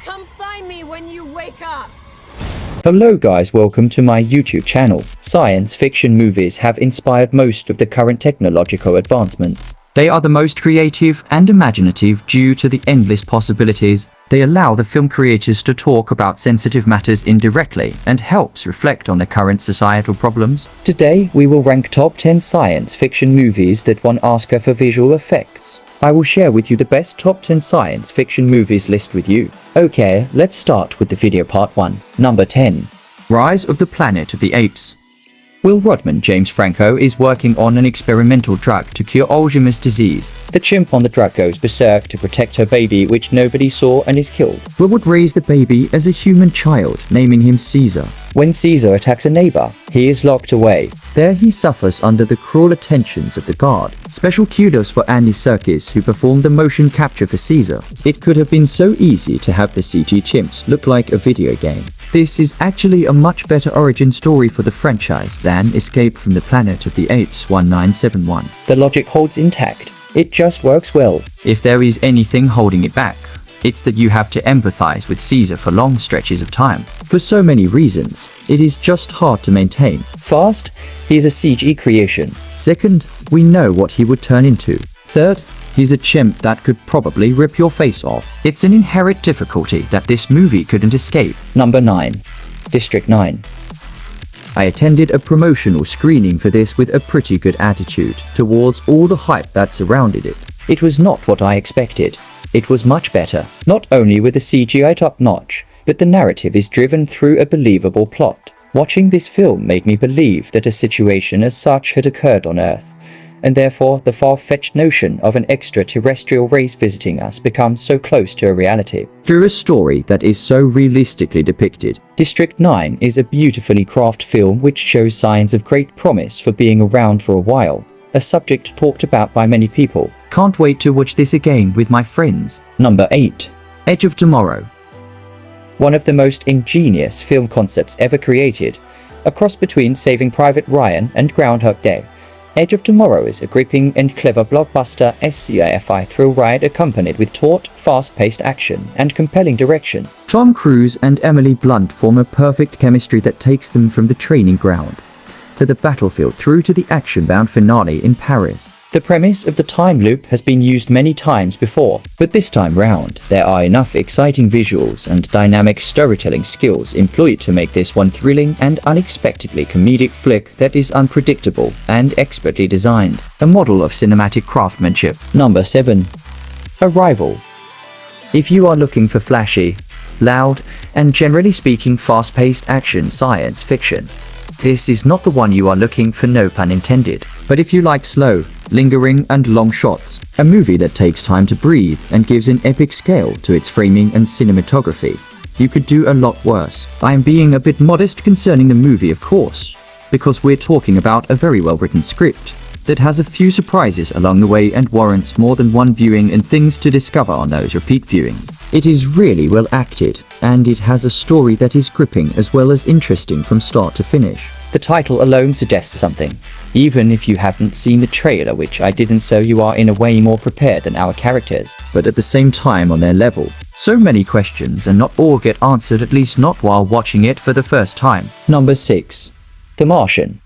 Come find me when you wake up. Hello guys, welcome to my YouTube channel. Science fiction movies have inspired most of the current technological advancements. They are the most creative and imaginative due to the endless possibilities. They allow the film creators to talk about sensitive matters indirectly and helps reflect on the current societal problems. Today, we will rank top 10 science fiction movies that won Oscar for visual effects. I will share with you the best top 10 science fiction movies list with you. Okay, let's start with the video part 1. Number 10. Rise of the Planet of the Apes. Will Rodman James Franco is working on an experimental drug to cure Alzheimer's disease. The chimp on the drug goes berserk to protect her baby, which nobody saw, and is killed. Will would raise the baby as a human child, naming him Caesar. When Caesar attacks a neighbor, he is locked away. There he suffers under the cruel attentions of the guard. Special kudos for Andy Serkis, who performed the motion capture for Caesar. It could have been so easy to have the CG chimps look like a video game. This is actually a much better origin story for the franchise than Escape from the Planet of the Apes 1971. The logic holds intact. It just works well. If there is anything holding it back, it's that you have to empathize with Caesar for long stretches of time. For so many reasons, it is just hard to maintain. First, he is a CG creation. Second, we know what he would turn into. Third, he's a chimp that could probably rip your face off. It's an inherent difficulty that this movie couldn't escape. Number 9. District 9. I attended a promotional screening for this with a pretty good attitude towards all the hype that surrounded it. It was not what I expected. It was much better, not only with the CGI top-notch, but the narrative is driven through a believable plot. Watching this film made me believe that a situation as such had occurred on Earth, and therefore the far-fetched notion of an extraterrestrial race visiting us becomes so close to a reality. Through a story that is so realistically depicted, District 9 is a beautifully crafted film which shows signs of great promise for being around for a while, a subject talked about by many people. Can't wait to watch this again with my friends. Number 8. Edge of Tomorrow. One of the most ingenious film concepts ever created, a cross between Saving Private Ryan and Groundhog Day. Edge of Tomorrow is a gripping and clever blockbuster SCI-FI thrill ride accompanied with taut, fast-paced action and compelling direction. Tom Cruise and Emily Blunt form a perfect chemistry that takes them from the training ground to the battlefield through to the action-bound finale in Paris. The premise of the time loop has been used many times before, but this time round, there are enough exciting visuals and dynamic storytelling skills employed to make this one thrilling and unexpectedly comedic flick that is unpredictable and expertly designed. A model of cinematic craftsmanship. Number 7. Arrival. If you are looking for flashy, loud, and generally speaking fast-paced action science fiction, this is not the one you are looking for, no pun intended. But if you like slow, lingering and long shots, a movie that takes time to breathe and gives an epic scale to its framing and cinematography, you could do a lot worse. I am being a bit modest concerning the movie, of course, because we're talking about a very well written script that has a few surprises along the way and warrants more than one viewing and things to discover on those repeat viewings. It is really well acted, and it has a story that is gripping as well as interesting from start to finish. The title alone suggests something, even if you haven't seen the trailer, which I didn't, so you are in a way more prepared than our characters, but at the same time on their level. So many questions and not all get answered, at least not while watching it for the first time. Number 6. The Martian.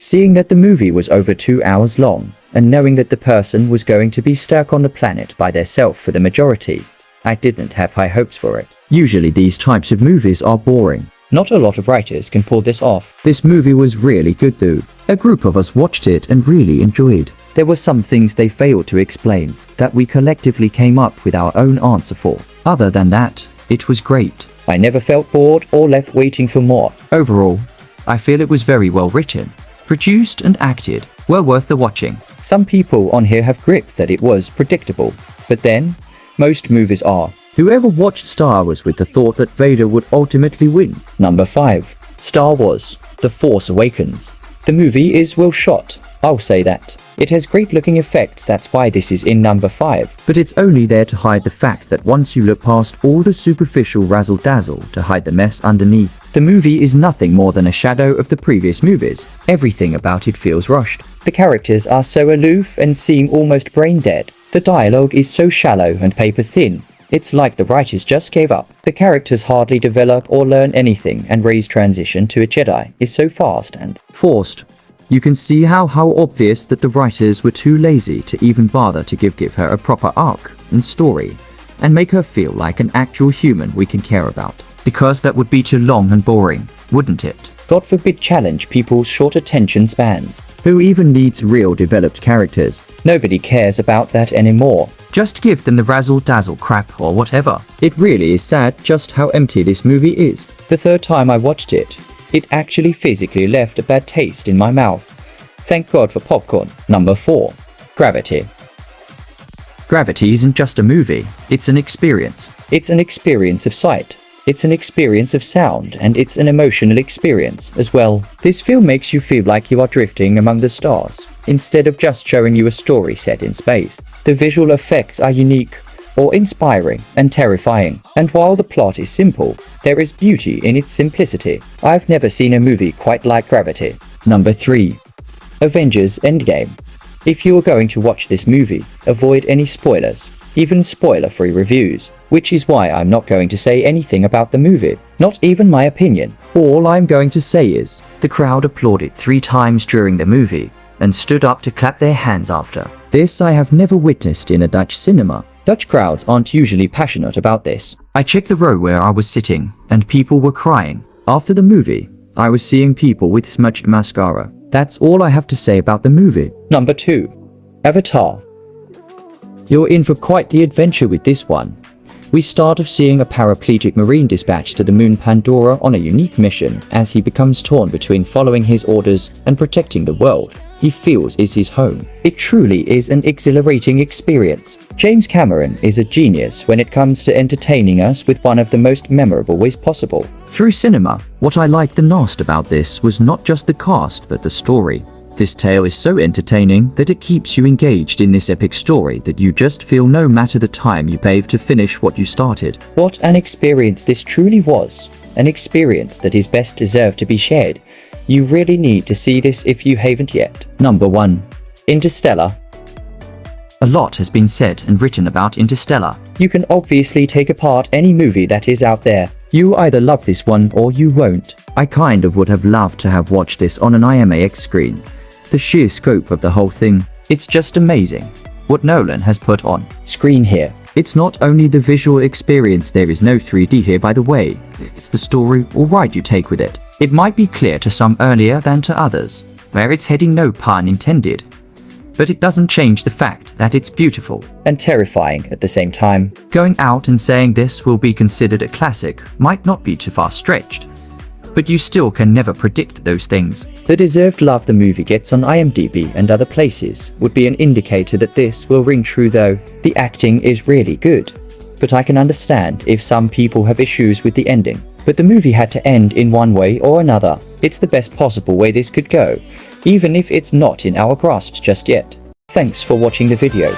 Seeing that the movie was over 2 hours long, and knowing that the person was going to be stuck on the planet by themselves for the majority, I didn't have high hopes for it. Usually these types of movies are boring. Not a lot of writers can pull this off. This movie was really good though. A group of us watched it and really enjoyed. There were some things they failed to explain that we collectively came up with our own answer for. Other than that, it was great. I never felt bored or left waiting for more. Overall, I feel it was very well written, produced and acted, well worth the watching. Some people on here have gripped that it was predictable, but then, most movies are. Whoever watched Star Wars with the thought that Vader would ultimately win? Number 5. Star Wars: The Force Awakens. The movie is well shot, I'll say that. It has great looking effects, that's why this is in number 5. But it's only there to hide the fact that once you look past all the superficial razzle-dazzle to hide the mess underneath, the movie is nothing more than a shadow of the previous movies. Everything about it feels rushed. The characters are so aloof and seem almost brain dead. The dialogue is so shallow and paper thin. It's like the writers just gave up. The characters hardly develop or learn anything, and Rey's transition to a Jedi is so fast and forced. You can see how obvious that the writers were too lazy to even bother to give her a proper arc and story, and make her feel like an actual human we can care about. Because that would be too long and boring, wouldn't it? God forbid challenge people's short attention spans. Who even needs real developed characters? Nobody cares about that anymore. Just give them the razzle-dazzle crap or whatever. It really is sad just how empty this movie is. The third time I watched it, it actually physically left a bad taste in my mouth. Thank God for popcorn. Number 4. Gravity. Gravity isn't just a movie, it's an experience. It's an experience of sight. It's an experience of sound, and it's an emotional experience as well. This film makes you feel like you are drifting among the stars, instead of just showing you a story set in space. The visual effects are unique, or inspiring, and terrifying. And while the plot is simple, there is beauty in its simplicity. I've never seen a movie quite like Gravity. Number 3. Avengers Endgame. If you are going to watch this movie, avoid any spoilers, even spoiler-free reviews. Which is why I'm not going to say anything about the movie, not even my opinion. All I'm going to say is, the crowd applauded 3 times during the movie, and stood up to clap their hands after. This I have never witnessed in a Dutch cinema. Dutch crowds aren't usually passionate about this. I checked the row where I was sitting, and people were crying. After the movie, I was seeing people with smudged mascara. That's all I have to say about the movie. Number 2. Avatar. You're in for quite the adventure with this one. We start off seeing a paraplegic Marine dispatched to the moon Pandora on a unique mission as he becomes torn between following his orders and protecting the world he feels is his home. It truly is an exhilarating experience. James Cameron is a genius when it comes to entertaining us with one of the most memorable ways possible. Through cinema, what I liked the most about this was not just the cast but the story. This tale is so entertaining that it keeps you engaged in this epic story that you just feel no matter the time you pave to finish what you started. What an experience this truly was. An experience that is best deserved to be shared. You really need to see this if you haven't yet. Number 1. Interstellar. A lot has been said and written about Interstellar. You can obviously take apart any movie that is out there. You either love this one or you won't. I kind of would have loved to have watched this on an IMAX screen. The sheer scope of the whole thing, it's just amazing what Nolan has put on screen here. It's not only the visual experience, there is no 3D here by the way, it's the story or ride you take with it. It might be clear to some earlier than to others, where it's heading, no pun intended. But it doesn't change the fact that it's beautiful and terrifying at the same time. Going out and saying this will be considered a classic might not be too far stretched. But you still can never predict those things. The deserved love the movie gets on IMDb and other places would be an indicator that this will ring true though. The acting is really good. But I can understand if some people have issues with the ending. But the movie had to end in one way or another. It's the best possible way this could go, even if it's not in our grasp just yet. Thanks for watching the video.